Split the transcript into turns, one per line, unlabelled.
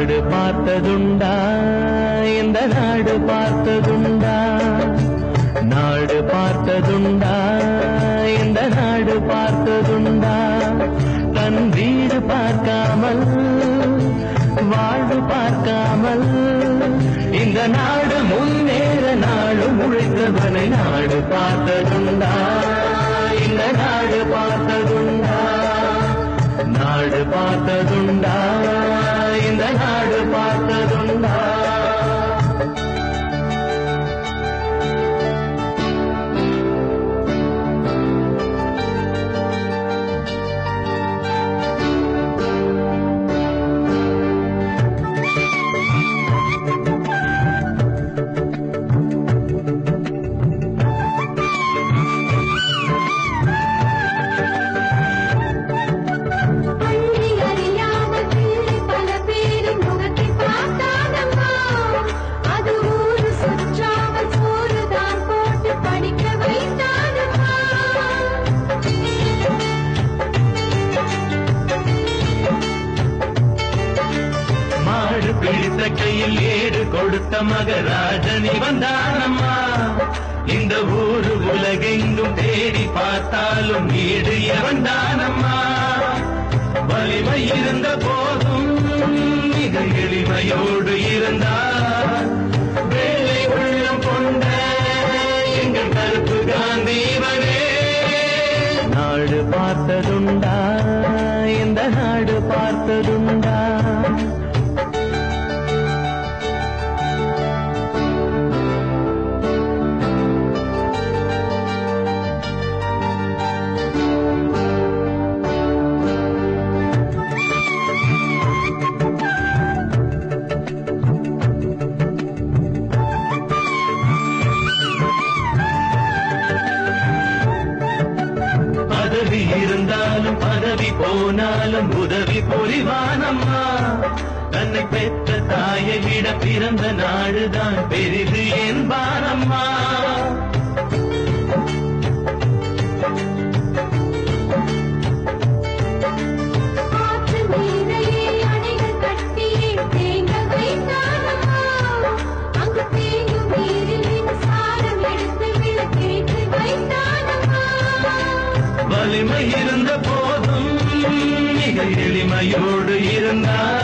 நாடு பார்த்ததுண்டா, இந்த நாடு பார்த்ததுண்டா, நாடு பார்த்ததுண்டா, இந்த நாடு பார்த்ததுண்டா. தன் வீடு பார்க்காமல் வாழ்வு பார்க்காமல் இந்த நாடு முன்னேற நாடு உழைத்தவனை நாடு பார்த்ததுண்டா, இந்த நாடு பார்த்ததுண்டா, நாடு பார்த்ததுண்டா, இந்த நாடு பார்த்ததுண்டா. பிடித்த கையில் ஏடு கொடுத்த மகராஜனி வந்தானம்மா. இந்த ஊரு உலகெங்கும் தேடி பார்த்தாலும் வீடு எவன்தானம்மா. வலிமை இருந்த போதும் மிக எளிமையோடு இருந்தார். வேலை உள்ளம் கொண்ட எங்கள் கருப்பு காந்திவனே. நாடு பார்த்ததுண்டா, இந்த நாடு பார்த்ததுண்டா. பதவி இருந்தாலும் பதவி போனாலும் உதவி புரிவானம்மா. தன்னை பெற்ற தாயை விட பிறந்த நாடுதான் பெரிது என்பானம்மா. வலிமை இருந்த போதும் மிக எளிமையோடு இருந்தார்.